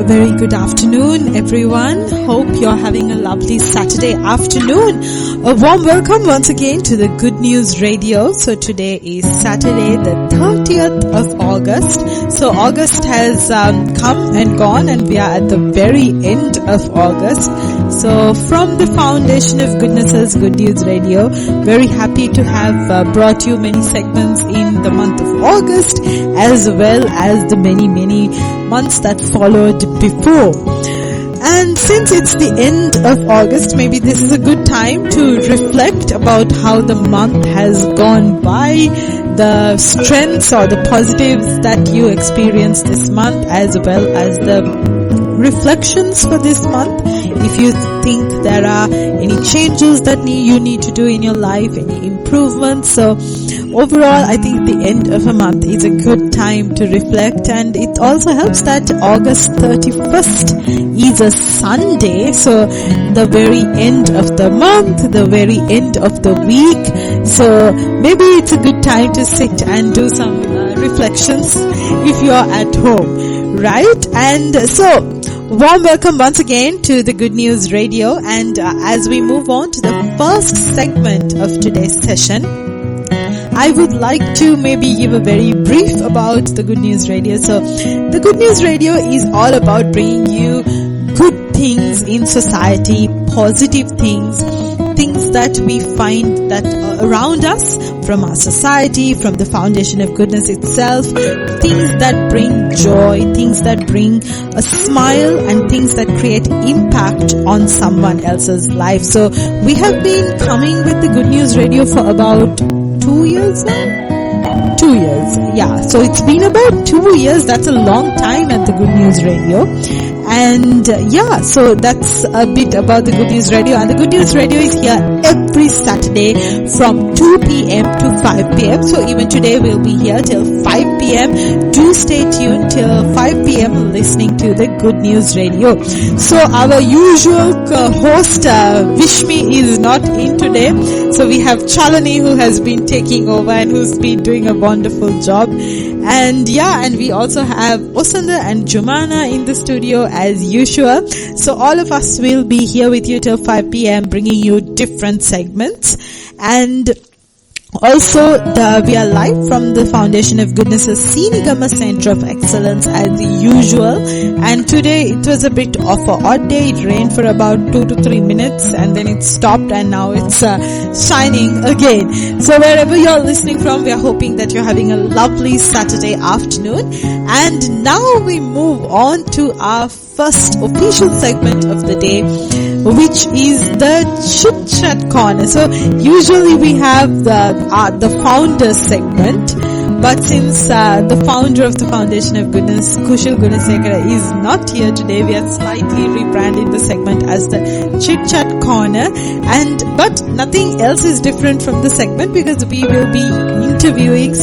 very good afternoon, everyone. Hope you're having a lovely Saturday afternoon. A warm welcome once again to the Good News Radio. So today is Saturday, the 30th of August. So August has come and gone, and we are at the very end of August. So from the Foundation of Goodness's Good News Radio, very happy to have brought you many segments in the month of August, as well as the many months that followed before. And since it's the end of August, maybe this is a good time to reflect about how the month has gone by, the strengths or the positives that you experienced this month, as well as the reflections for this month. If you think there are any changes that you need to do in your life, any improvements. So overall, I think the end of a month is a good time to reflect, and it also helps that August 31st is a Sunday, so the very end of the month, the very end of the week. So maybe it's a good time to sit and do some reflections if you are at home, right? And so warm welcome once again to the Good News Radio, and as we move on to the first segment of today's session, I would like to maybe give a very brief about the Good News Radio. So the Good News Radio is all about bringing you good things in society, positive things that we find that around us, from our society, from the Foundation of Goodness itself, things that bring joy, things that bring a smile, and things that create impact on someone else's life. So we have been coming with the Good News Radio for about 2 years now? 2 years, yeah. So it's been about 2 years. That's a long time at the Good News Radio. And so that's a bit about the Good News Radio. And the Good News Radio is here every Saturday from 2 p.m. to 5 p.m. So even today we'll be here till 5 p.m. Do stay tuned till 5 p.m. listening to the Good News Radio. So our usual host, Vishmi, is not in today. So we have Chalani, who has been taking over and who's been doing a wonderful job. And we also have Osanda and Jumana in the studio as usual. So all of us will be here with you till 5 p.m. bringing you different segments. And also, we are live from the Foundation of Goodness's Sinigama Center of Excellence as usual. And today it was a bit of an odd day. It rained for about 2 to 3 minutes and then it stopped, and now it's shining again. So wherever you're listening from, we are hoping that you're having a lovely Saturday afternoon. And now we move on to our first official segment of the day, which is the Chit Chat Corner. So usually we have the founder segment, but since the founder of the Foundation of Goodness, Kushal Gunasekara, is not here today, we have slightly rebranded the segment as the Chit Chat Corner. But nothing else is different from the segment, because we will be interviewing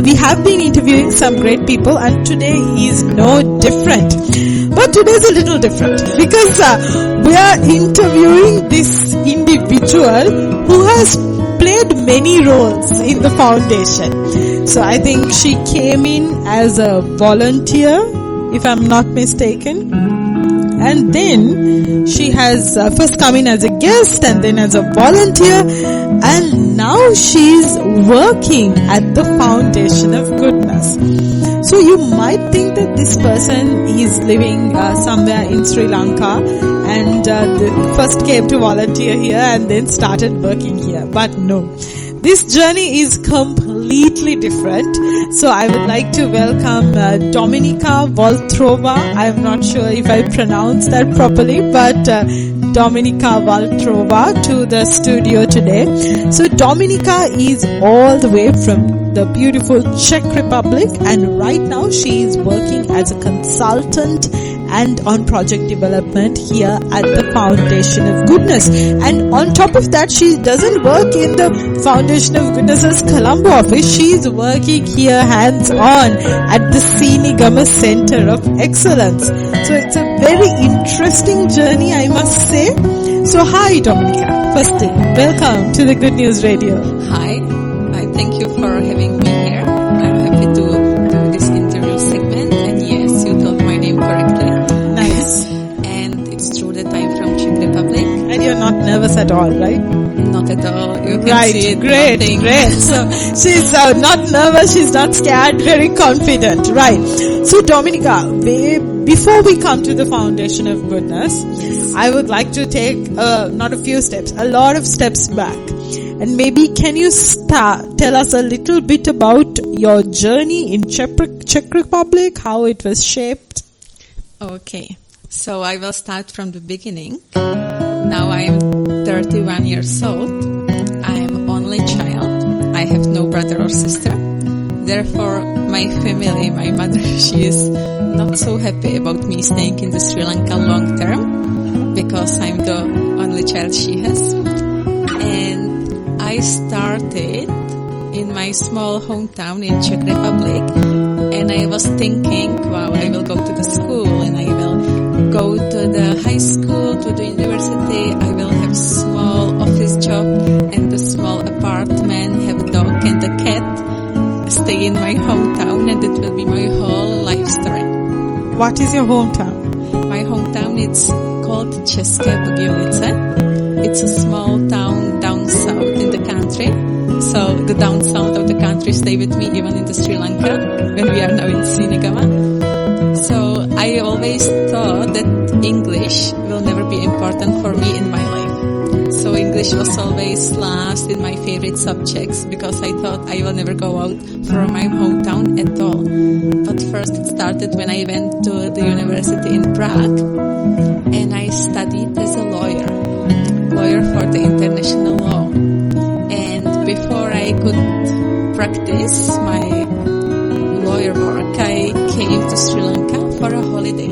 we have been interviewing some great people, and today is no different. But today's a little different because we are interviewing this individual who has played many roles in the foundation. So I think she came in as a volunteer, if I'm not mistaken. And then she has first come in as a guest and then as a volunteer. And now she's working at the Foundation of Goodness. So you might think that this person is living somewhere in Sri Lanka and first came to volunteer here and then started working here. But no, this journey is completely different. So I would like to welcome Dominika Valtrova. I'm not sure if I pronounced that properly, but Dominika Valtrova to the studio today. So Dominika is all the way from the beautiful Czech Republic, and right now she is working as a consultant and on project development here at the Foundation of Goodness. And on top of that, she doesn't work in the Foundation of Goodness's Colombo office. She's working here hands-on at the Sinigama Center of Excellence. So it's a very interesting journey, I must say. So hi Dominika, firstly, welcome to the Good News Radio. Hi, thank you for having me here. I'm happy to do this interview segment, and yes, you told my name correctly. it. Great. So she's not nervous, she's not scared, very confident. Right. So Dominica, before we come to the foundation of goodness, Yes. I would like to take not a few steps, a lot of steps back. And maybe can you tell us a little bit about your journey in Czech Republic, how it was shaped? Okay. So I will start from the beginning. Now I am 31 years old. I am only child. I have no brother or sister. Therefore, my family, my mother, she is not so happy about me staying in the Sri Lanka long term because I'm the only child she has. And I started in my small hometown in Czech Republic, and I was thinking, wow, I will go to the school and I will go to the high school, to the university. I will have small office job and a small apartment, have a dog and a cat, stay in my hometown, and it will be my whole life story. What is your hometown? My hometown, it's called České Budějovice. It's a small town down south in the country. So the down south of the country stay with me even in the Sri Lanka when we are now in Sinigama. So I always thought that English will never be important for me in my life. So English was always last in my favorite subjects because I thought I will never go out from my hometown at all. But first it started when I went to the university in Prague and I studied as a lawyer for the international law. And before I could practice my lawyer work, I came to Sri Lanka for a holiday.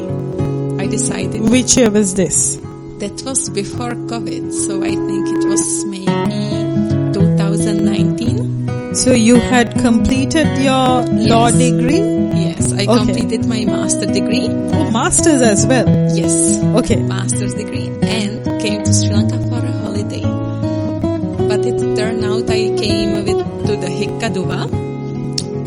I decided. Which year was this? That was before COVID, so I think it was maybe 2019. So you had completed your law degree? Yes, I completed my master degree. Oh, master's as well? Yes. Okay. Master's degree, and came to Sri Lanka for a holiday. But it turned out I came to the Hikkaduva,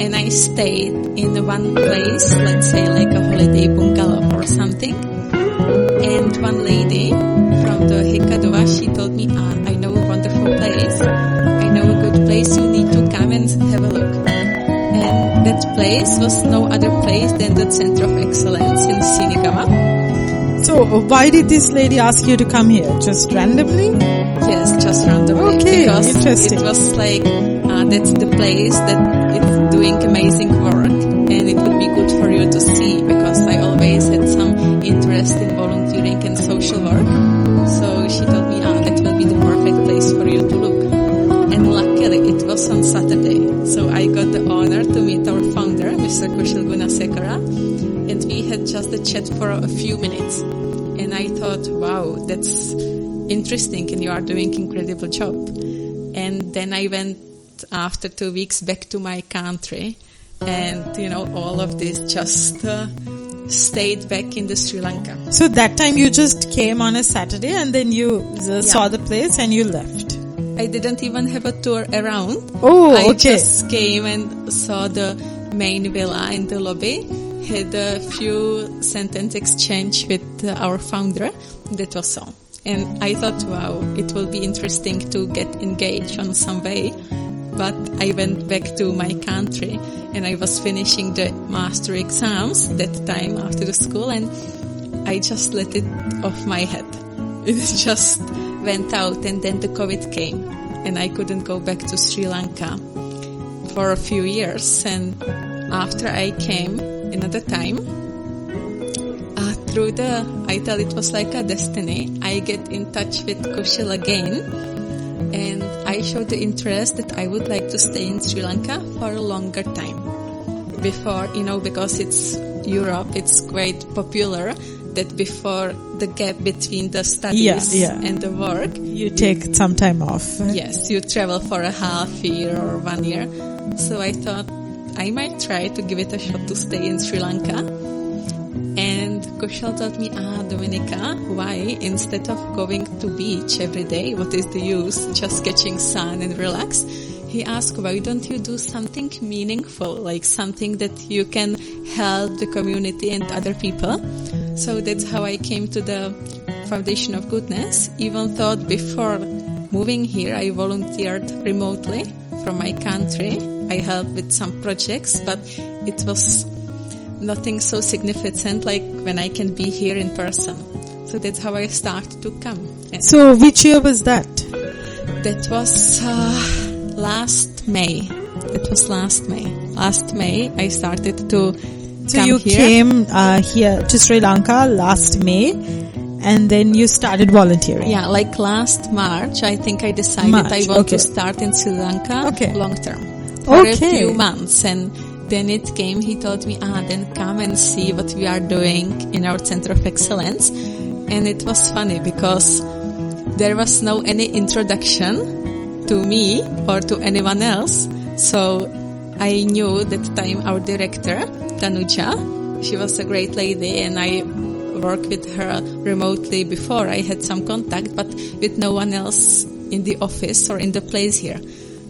and I stayed in one place, let's say like a holiday bungalow or something. And one lady from the Hikkaduva, she told me, I know a wonderful place. I know a good place. You need to come and have a look. And that place was no other place than the Center of Excellence in Sinigama. So why did this lady ask you to come here? Just randomly? Yes, just randomly. Okay, because interesting. it was like, that's the place that it's doing amazing work and it would be good for you to see because I always had some interest in volunteering and social work. So she told me, that will be the perfect place for you to look. And luckily it was on Saturday. So I got the honor to meet our founder, Mr. Kushil Gunasekara, and we had just a chat for a few minutes. And I thought, wow, that's interesting and you are doing incredible job. And then I went after 2 weeks back to my country and, all of this just stayed back in the Sri Lanka. So that time you just came on a Saturday and then you saw the place and you left. I didn't even have a tour around. Oh, I okay. just came and saw the main villa in the lobby, had a few sentence exchange with our founder. That was all. And I thought, wow, it will be interesting to get engaged on some way. But I went back to my country and I was finishing the master exams that time after the school and I just let it off my head. It just went out and then the COVID came and I couldn't go back to Sri Lanka for a few years. And after I came another time, through I tell it was like a destiny, I get in touch with Kushil again and I showed the interest that I would like to stay in Sri Lanka for a longer time. Before, because it's Europe, it's quite popular that before the gap between the studies and the work, you take some time off. Yes, you travel for a half year or 1 year. So I thought I might try to give it a shot to stay in Sri Lanka. And Kushal told me, Dominica, why instead of going to beach every day, what is the use, just catching sun and relax? He asked, why don't you do something meaningful, like something that you can help the community and other people? So that's how I came to the Foundation of Goodness, even though before moving here, I volunteered remotely from my country. I helped with some projects, but it was nothing so significant like when I can be here in person. So that's how I started to come. And So which year was that? that was last May. It was last May. Last May, I started to So come you here. came here to Sri Lanka last May, and then you started volunteering. Yeah, like last March, I think I decided March, I want okay. to start in Sri Lanka Okay. long term for a Okay. few months. And then it came, he told me, then come and see what we are doing in our Center of Excellence. And it was funny because there was no any introduction to me or to anyone else. So I knew that time our director, Tanuja, she was a great lady, and I worked with her remotely before. I had some contact, but with no one else in the office or in the place here.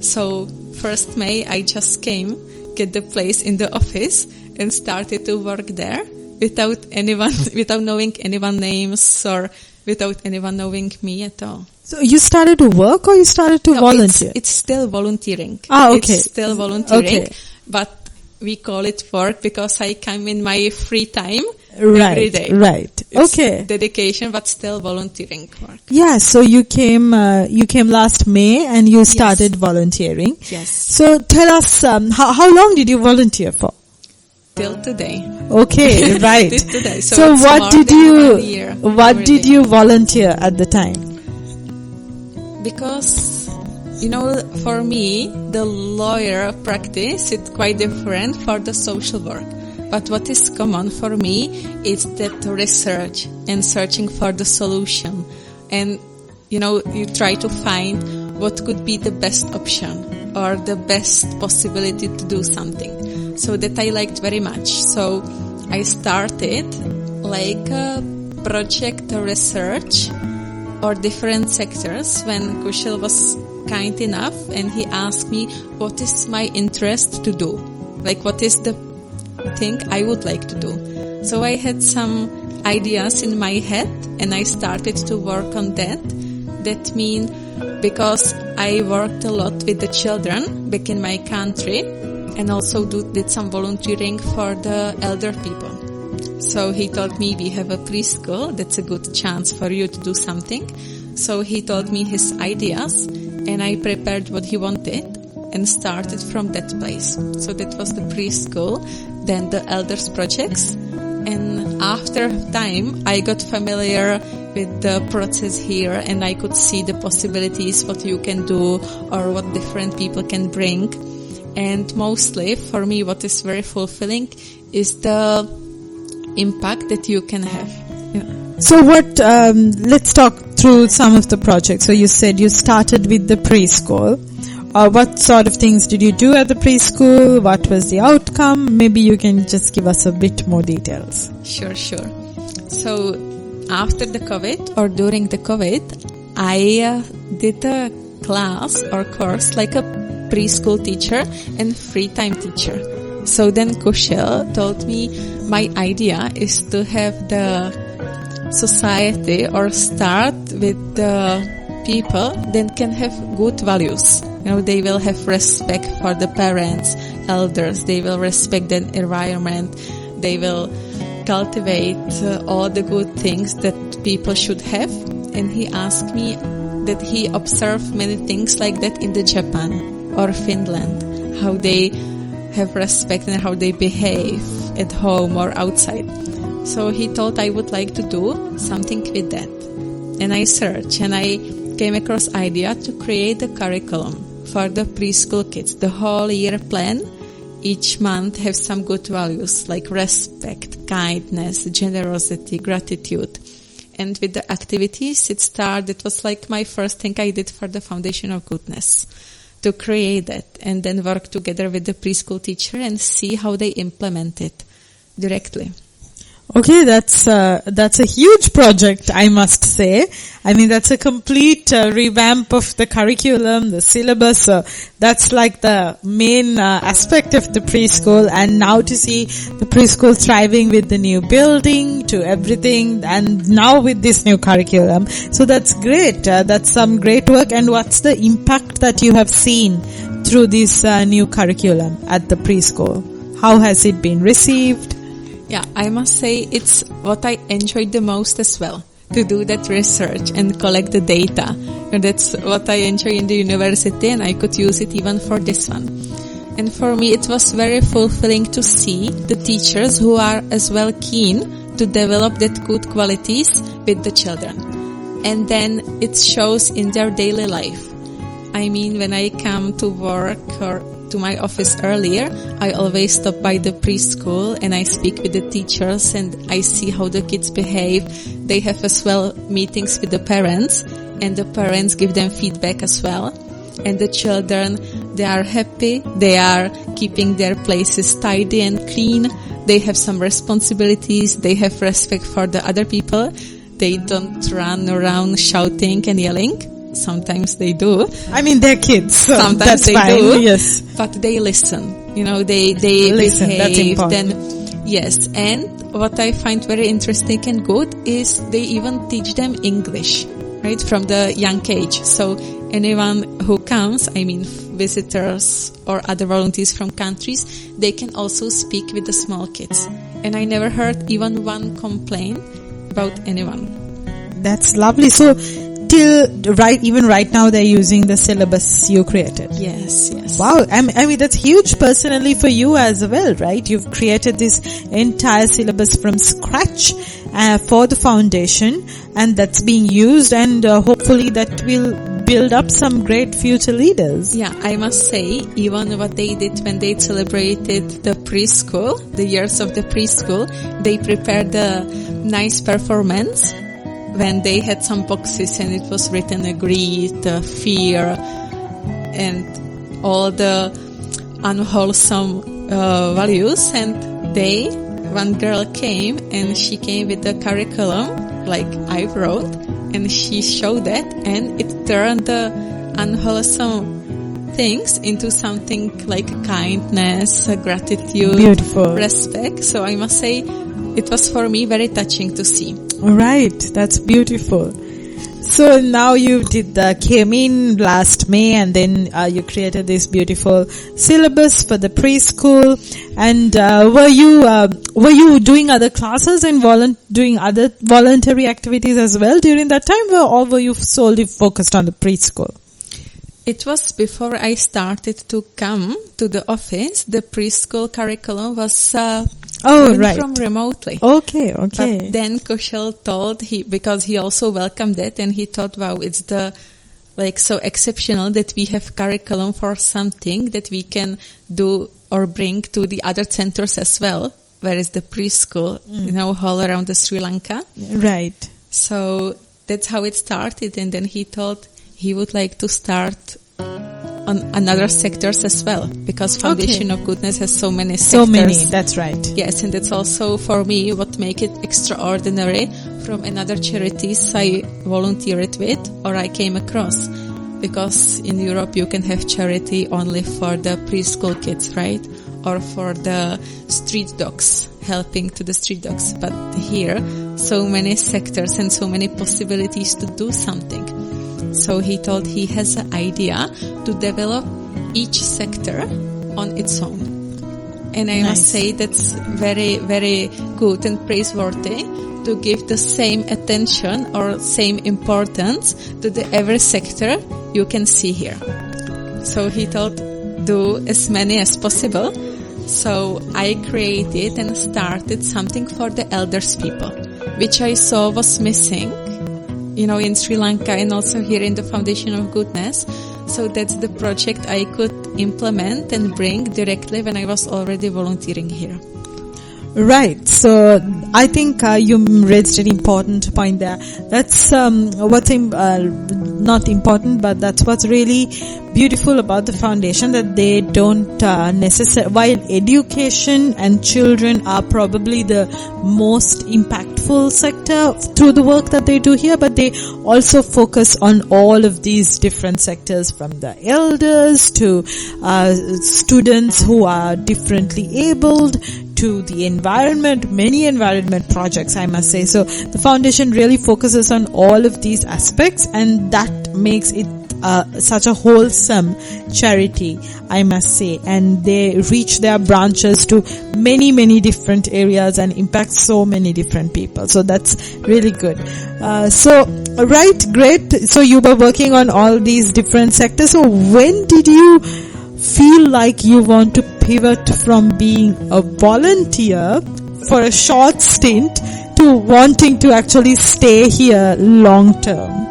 So 1st May, I just came, get the place in the office, and started to work there without anyone, without knowing anyone's names or without anyone knowing me at all. So you started to work or you started to No, volunteer? It's still volunteering. Ah, okay. It's still volunteering, Okay. but we call it work because I come in my free time every day. Right. It's Okay. dedication, but still volunteering work. Yeah, so you came last May and you started volunteering. Yes. So tell us, how long did you volunteer for? Till today. Okay, right. Till today. So So it's what more did than you, 1 year what did already. you volunteer at the time? Because, for me, the lawyer practice is quite different for the social work. But what is common for me is that research and searching for the solution. And, you try to find what could be the best option or the best possibility to do something. So that I liked very much. So I started like a project research or different sectors when Kushal was kind enough and he asked me what is my interest to do, like what is the thing I would like to do. So I had some ideas in my head and I started to work on that. That means because I worked a lot with the children back in my country and also did some volunteering for the elder people. So he told me we have a preschool, that's a good chance for you to do something. So he told me his ideas and I prepared what he wanted and started from that place. So that was the preschool, then the elders projects. And after time, I got familiar with the process here and I could see the possibilities, what you can do or what different people can bring. And mostly for me, what is very fulfilling is the impact that you can have. So let's talk through some of the projects. So you said you started with the preschool. What sort of things did you do at the preschool? What was the outcome? Maybe you can just give us a bit more details. Sure. So after the COVID or during the COVID, I did a class or course like a preschool teacher and free time teacher. So then Kushal told me my idea is to have the society or start with the people that can have good values. They will have respect for the parents, elders. They will respect the environment. They will cultivate all the good things that people should have. And he asked me that he observed many things like that in the Japan or Finland, how they have respect and how they behave at home or outside. So he thought I would like to do something with that. And I searched and I came across idea to create a curriculum for the preschool kids. The whole year plan, each month have some good values like respect, kindness, generosity, gratitude. And with the activities, it was like my first thing I did for the Foundation of Goodness, to create that and then work together with the preschool teacher and see how they implement it directly. Okay, that's a huge project, I must say. I mean, that's a complete revamp of the curriculum, the syllabus. That's like the main aspect of the preschool. And now to see the preschool thriving with the new building to everything, and now with this new curriculum. So that's great. That's some great work. And what's the impact that you have seen through this new curriculum at the preschool? How has it been received? Yeah, I must say it's what I enjoyed the most as well, to do that research and collect the data. And that's what I enjoy in the university, and I could use it even for this one. And for me, it was very fulfilling to see the teachers who are as well keen to develop that good qualities with the children. And then it shows in their daily life. I mean, when I come to work or to my office earlier, I always stop by the preschool and I speak with the teachers and I see how the kids behave. They have as well meetings with the parents, and the parents give them feedback as well. And the children, they are happy. They are keeping their places tidy and clean. They have some responsibilities. They have respect for the other people. They don't run around shouting and yelling. Sometimes they do. I mean, they're kids. So sometimes that's they fine. do. Yes. But they listen. You know, they listen. behave. That's important. Then, yes. And what I find very interesting and good is they even teach them English, right, from the young age. So anyone who comes, I mean, visitors or other volunteers from countries, they can also speak with the small kids. And I never heard even one complaint about anyone. That's lovely. So, even right now they're using the syllabus you created. Yes. Wow. I mean, that's huge personally for you as well, right? You've created this entire syllabus from scratch for the foundation, and that's being used, and hopefully that will build up some great future leaders. Yeah, I must say, even what they did when they celebrated the preschool, the years of the preschool, they prepared a nice performance when they had some boxes and it was written greed, fear, and all the unwholesome values. And one girl came and she came with the curriculum like I wrote, and she showed that, and it turned the unwholesome things into something like kindness, gratitude, beautiful, respect. So I must say it was for me very touching to see. All right, that's beautiful. So now you came in last May, and then you created this beautiful syllabus for the preschool. And were you doing other classes and doing other voluntary activities as well during that time, or were you solely focused on the preschool? It was before I started to come to the office. The preschool curriculum was from remotely. Okay. But then Kushal told, because he also welcomed it, and he thought, wow, it's so exceptional that we have curriculum for something that we can do or bring to the other centers as well, where is the preschool, all around the Sri Lanka. Right. So that's how it started, and then he thought he would like to start on another sectors as well, because Foundation of Goodness has so many sectors. So many, that's right. Yes, and that's also for me what make it extraordinary from another charities I volunteered with or I came across. Because in Europe you can have charity only for the preschool kids, right? Or for the street dogs, helping to the street dogs. But here, so many sectors and so many possibilities to do something. So he thought he has an idea to develop each sector on its own. And I must say that's very, very good and praiseworthy to give the same attention or same importance to every sector you can see here. So he thought, do as many as possible. So I created and started something for the elders people, which I saw was missing, in Sri Lanka and also here in the Foundation of Goodness. So that's the project I could implement and bring directly when I was already volunteering here. Right. So I think you raised an important point there. That's what's not important, but that's what's really beautiful about the foundation, that they don't necessarily, while education and children are probably the most impactful sector through the work that they do here, but they also focus on all of these different sectors, from the elders to students who are differently abled, to the environment, many environment projects, I must say. So the foundation really focuses on all of these aspects, and that makes it such a wholesome charity, I must say. And they reach their branches to many, many different areas and impact so many different people. So that's really good. Right, great. So you were working on all these different sectors. So when did you feel like you want to pivot from being a volunteer for a short stint to wanting to actually stay here long term?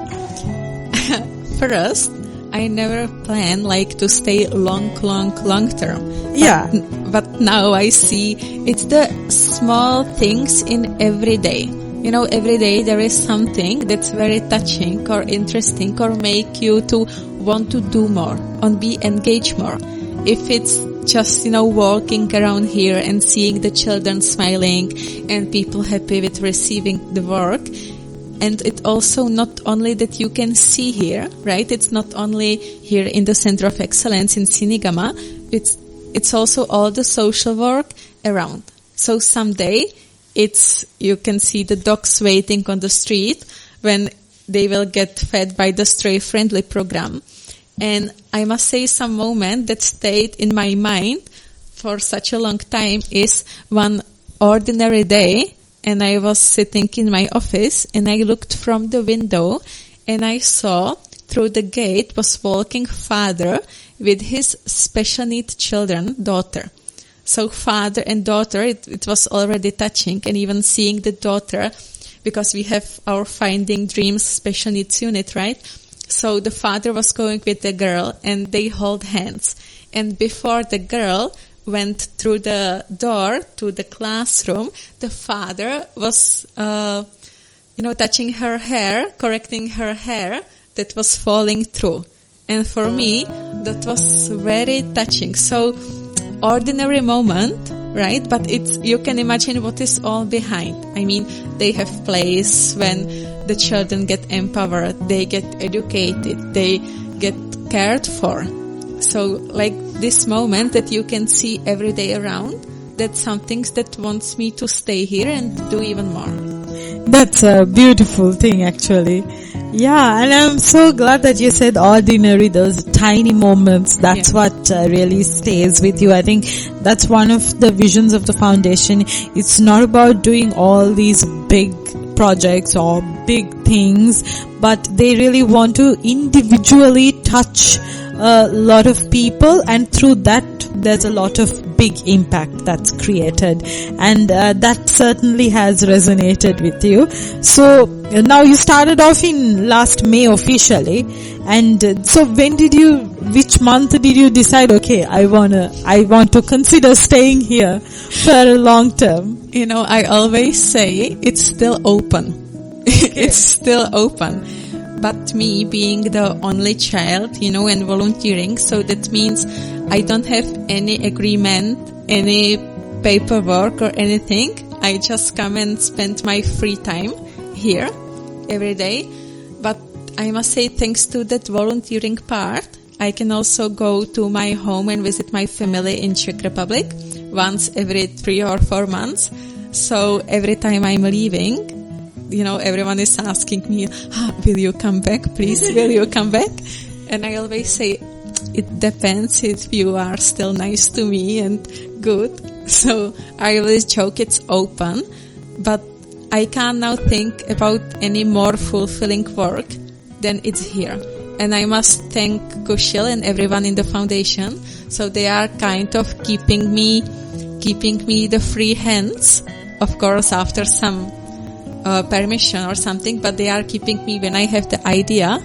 First, I never planned to stay long term. Yeah. But now I see it's the small things in every day. Every day there is something that's very touching or interesting or make you to want to do more and be engaged more. If it's just, walking around here and seeing the children smiling and people happy with receiving the work. And it also not only that you can see here, right? It's not only here in the Center of Excellence in Sinigama. It's also all the social work around. So someday you can see the dogs waiting on the street when they will get fed by the Stray Friendly program. And I must say, some moment that stayed in my mind for such a long time is one ordinary day, and I was sitting in my office and I looked from the window and I saw through the gate was walking father with his special needs children, daughter. So father and daughter, it was already touching, and even seeing the daughter, because we have our Finding Dreams special needs unit, right? So the father was going with the girl and they hold hands. And before the girl went through the door to the classroom, the father was, touching her hair, correcting her hair that was falling through. And for me, that was very touching. So ordinary moment, right? But you can imagine what is all behind. I mean, they have place when the children get empowered, they get educated, they get cared for. So this moment that you can see every day around, that's something that wants me to stay here and do even more. That's a beautiful thing, actually. Yeah, and I'm so glad that you said ordinary, those tiny moments. That's what really stays with you. I think that's one of the visions of the foundation. It's not about doing all these big projects or big things, but they really want to individually touch a lot of people, and through that there's a lot of big impact that's created, and that certainly has resonated with you. So now you started off in last May officially, and so which month did you decide, okay, I want to consider staying here for a long term? I always say it's still open. It's still open. But me being the only child, and volunteering, so that means I don't have any agreement, any paperwork or anything. I just come and spend my free time here every day. But I must say, thanks to that volunteering part, I can also go to my home and visit my family in Czech Republic once every 3 or 4 months. So every time I'm leaving, everyone is asking me, will you come back, please? Will you come back? And I always say, it depends if you are still nice to me and good. So I always joke it's open, but I can't now think about any more fulfilling work than it's here. And I must thank Kushil and everyone in the foundation. So they are kind of keeping me the free hands, of course, after some permission or something, but they are keeping me. When I have the idea,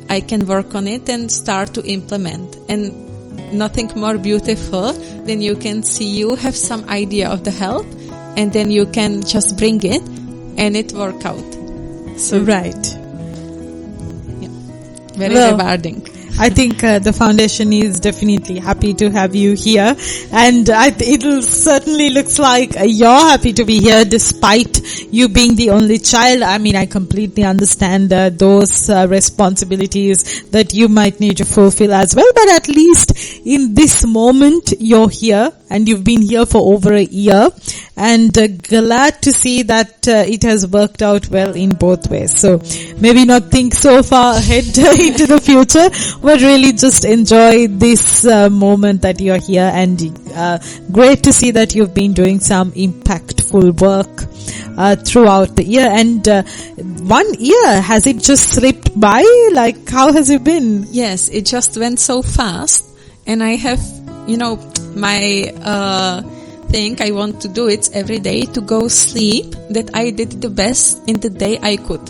I can work on it and start to implement. And nothing more beautiful than you can see you have some idea of the help and then you can just bring it and it work out. So right. Very rewarding. I think the foundation is definitely happy to have you here, and it certainly looks like you're happy to be here despite you being the only child. I mean, I completely understand those responsibilities that you might need to fulfill as well, but at least in this moment you're here, and you've been here for over a year, and glad to see that it has worked out well in both ways. So maybe not think so far ahead into the future, but really just enjoy this moment that you're here, and great to see that you've been doing some impactful work throughout the year. And 1 year, has it just slipped by? Like, how has it been? Yes, it just went so fast, and I have, my thing I want to do it every day, to go sleep, that I did the best in the day I could.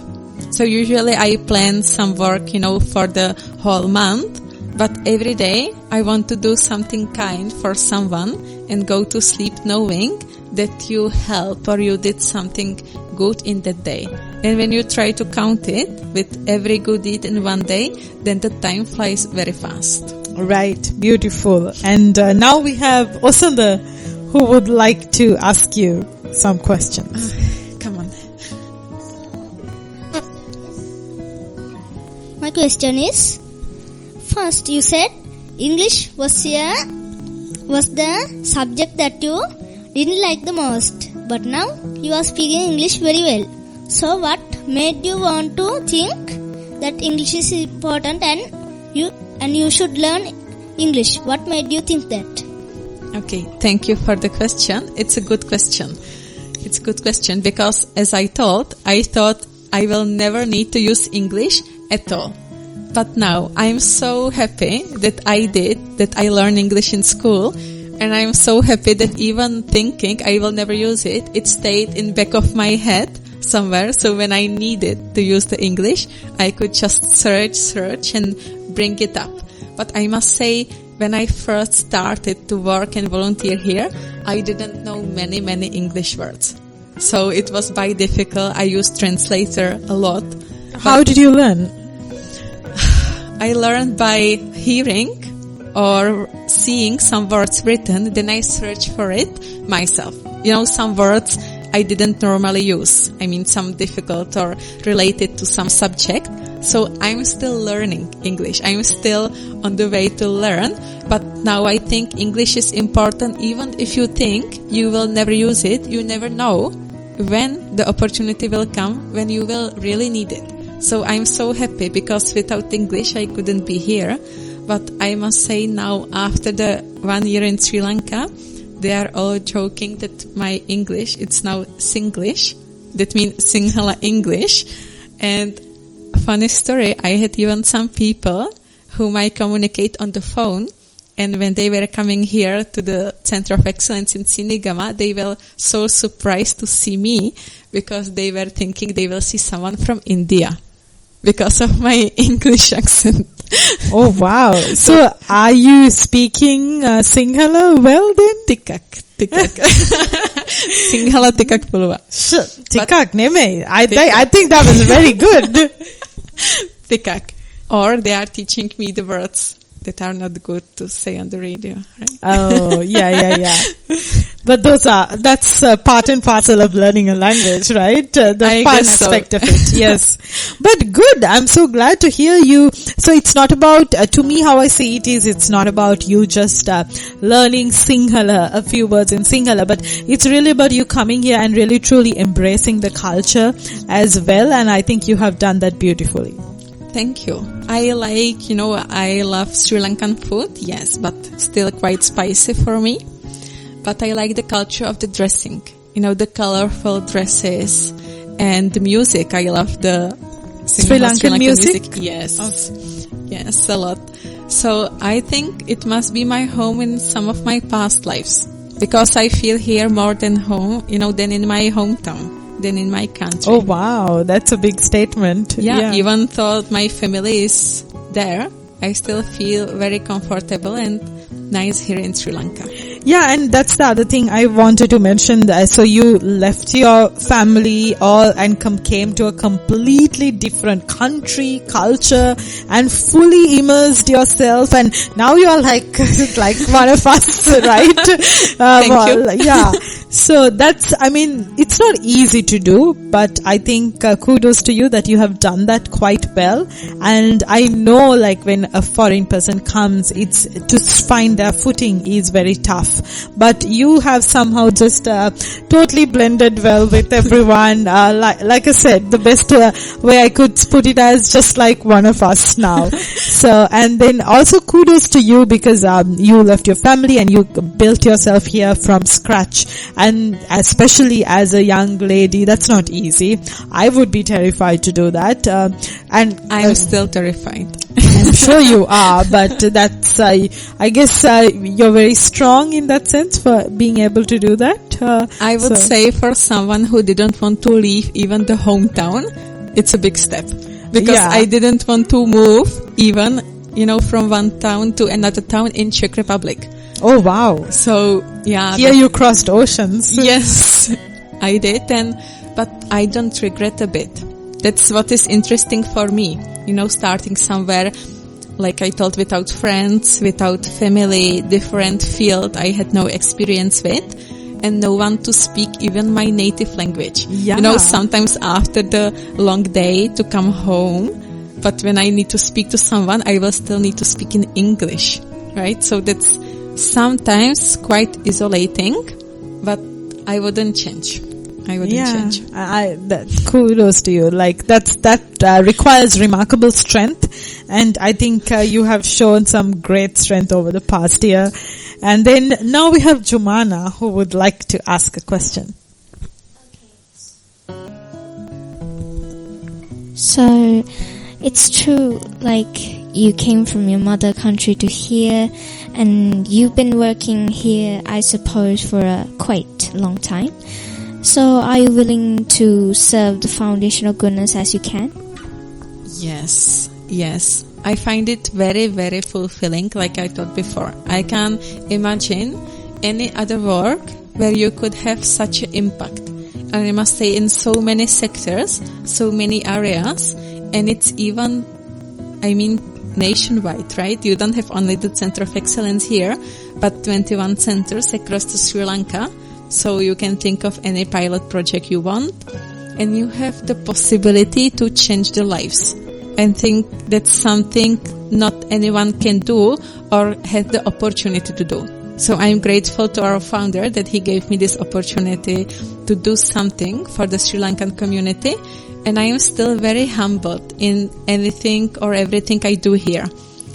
So usually I plan some work, for the whole month, but every day I want to do something kind for someone and go to sleep knowing that you help or you did something good in that day. And when you try to count it with every good deed in one day, then the time flies very fast. Right, beautiful. And now we have Osunda, who would like to ask you some questions. Come on. My question is, first you said English was the subject that you didn't like the most, but now you are speaking English very well. So what made you want to think that English is important and you should learn English? What made you think that? Okay, thank you for the question. It's a good question. It's a good question because as I thought I will never need to use English at all. But now I'm so happy that I learned English in school, and I'm so happy that even thinking I will never use it, it stayed in back of my head somewhere. So when I needed to use the English, I could just search and bring it up. But I must say, when I first started to work and volunteer here, I didn't know many English words. So it was quite difficult. I used translator a lot. How did you learn? I learned by hearing or seeing some words written, then I search for it myself. Some words I didn't normally use. I mean, some difficult or related to some subject. So I'm still learning English. I'm still on the way to learn. But now I think English is important. Even if you think you will never use it, you never know when the opportunity will come, when you will really need it. So I'm so happy because without English I couldn't be here. But I must say now, after the 1 year in Sri Lanka, they are all joking that my English, it's now Singlish. That means Sinhala English. And funny story, I had even some people whom I communicate on the phone, and when they were coming here to the Center of Excellence in Sinigama, they were so surprised to see me because they were thinking they will see someone from India because of my English accent. Oh wow. So are you speaking Sinhala well then? Tikak. Sinhala tikak puluwa. Tikak neme. I think that was very good. Tikak. Or they are teaching me the words that are not good to say on the radio, right? Oh, yeah. But that's part and parcel of learning a language, right? The fun aspect of it, yes. But good, I'm so glad to hear you. So it's not about, to me how I see it is, it's not about you just learning Sinhala, a few words in Sinhala, but it's really about you coming here and really truly embracing the culture as well, and I think you have done that beautifully. Thank you. I love Sri Lankan food, yes, but still quite spicy for me. But I like the culture of the dressing, the colorful dresses and the music. I love the Sri Lankan music. Yes. Yes, a lot. So I think it must be my home in some of my past lives because I feel here more than home, than in my hometown. Than in my country. Oh wow, that's a big statement. Yeah, even though my family is there, I still feel very comfortable and nice here in Sri Lanka. Yeah, and that's the other thing I wanted to mention. So you left your family all and came to a completely different country, culture, and fully immersed yourself. And now you are like one of us, right? Thank you. Yeah. So that's, I mean, it's not easy to do, but I think kudos to you that you have done that quite well. And I know, like, when a foreign person comes, it's to find their footing is very tough. But you have somehow just totally blended well with everyone. Like I said, the best way I could put it as just like one of us now. So, and then also kudos to you because you left your family and you built yourself here from scratch. And especially as a young lady, that's not easy. I would be terrified to do that. And I'm still terrified. I'm sure you are, but that's, I guess, you're very strong in that sense for being able to do that. I would say for someone who didn't want to leave even the hometown, it's a big step. Because I didn't want to move even, from one town to another town in Czech Republic. Oh, wow. So, yeah. Here you crossed oceans. Yes, I did. But I don't regret a bit. That's what is interesting for me. Starting somewhere, like I told, without friends, without family, different field I had no experience with, and no one to speak even my native language. Yeah. Sometimes after the long day to come home, but when I need to speak to someone, I will still need to speak in English, right? So that's sometimes quite isolating, but I wouldn't change. Change. That kudos to you. Like that requires remarkable strength, and I think you have shown some great strength over the past year. And then now we have Jumana who would like to ask a question. So, it's true, like, you came from your mother country to here, and you've been working here, I suppose, for a quite long time. So, are you willing to serve the foundation of goodness as you can? Yes. I find it very, very fulfilling, like I thought before. I can imagine any other work where you could have such an impact. And I must say, in so many sectors, so many areas, and it's even, nationwide, right? You don't have only the Center of Excellence here, but 21 centers across the Sri Lanka. So you can think of any pilot project you want, and you have the possibility to change the lives. And think that's something not anyone can do or have the opportunity to do. So I'm grateful to our founder that he gave me this opportunity to do something for the Sri Lankan community. And I am still very humbled in anything or everything I do here.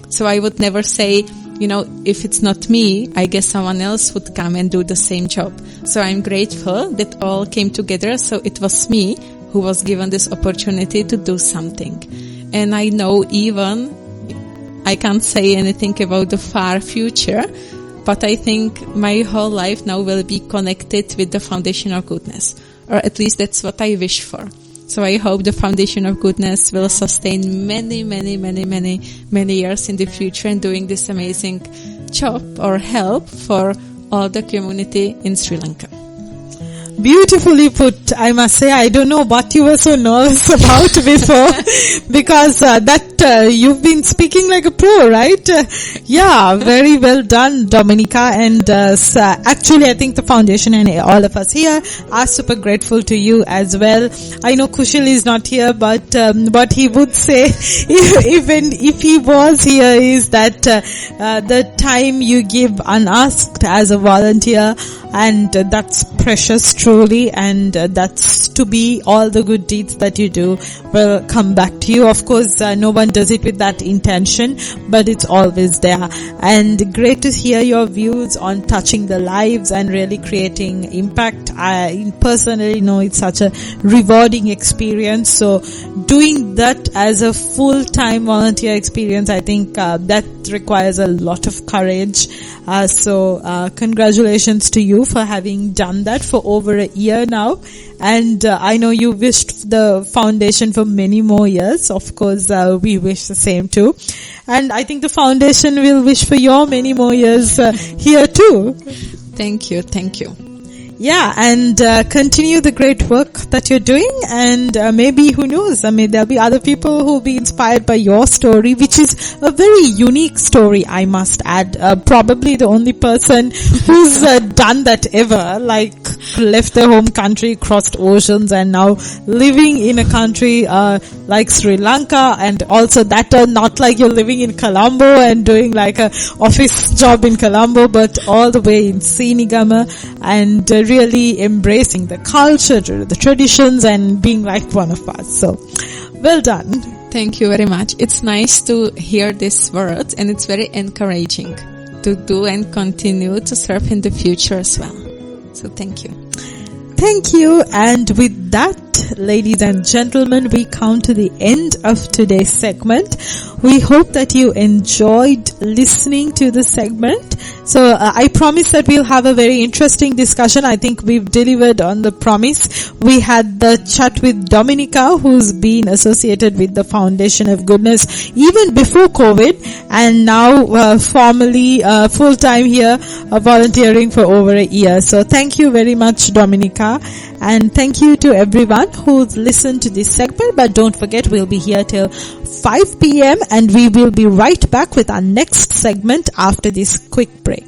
So I would never say, if it's not me, I guess someone else would come and do the same job. So I'm grateful that all came together. So it was me who was given this opportunity to do something. And I know even I can't say anything about the far future, but I think my whole life now will be connected with the foundation of goodness, or at least that's what I wish for. So I hope the foundation of goodness will sustain many, many, many, many, many years in the future and doing this amazing job or help for all the community in Sri Lanka. Beautifully put. I must say, I don't know what you were so nervous about before, because you've been speaking like a pro, right? Yeah, very well done, Dominica. And actually, I think the foundation and all of us here are super grateful to you as well. I know Kushal is not here, but what he would say, even if he was here, is that the time you give unasked as a volunteer, and that's precious truly, and that's to be all the good deeds that you do will come back to you. Of course, no one does it with that intention, but it's always there. And great to hear your views on touching the lives and really creating impact. I personally know it's such a rewarding experience. So doing that as a full-time volunteer experience, I think that requires a lot of courage. So congratulations to you you for having done that for over a year now. And I know you wished the foundation for many more years. Of course, we wish the same too. And I think the foundation will wish for your many more years here too. Thank you. Thank you. Yeah, and continue the great work that you're doing, and maybe, who knows, I mean, there'll be other people who'll be inspired by your story, which is a very unique story, I must add. Probably the only person who's done that ever, like left their home country, crossed oceans, and now living in a country like Sri Lanka, and also that not like you're living in Colombo and doing like a office job in Colombo, but all the way in Sinigama, and really embracing the culture, the traditions, and being like one of us. So, well done. Thank you very much. It's nice to hear these words, and it's very encouraging to do and continue to serve in the future as well. So thank you. Thank you. And with that, ladies and gentlemen, we come to the end of today's segment. We hope that you enjoyed listening to the segment. So I promise that we'll have a very interesting discussion. I think we've delivered on the promise. We had the chat with Dominica, who's been associated with the Foundation of Goodness even before COVID, and now formally full-time here volunteering for over a year. So thank you very much, Dominica, and thank you to everyone who's listened to this segment. But don't forget, we'll be here till 5 p.m. and we will be right back with our next segment after this quick break.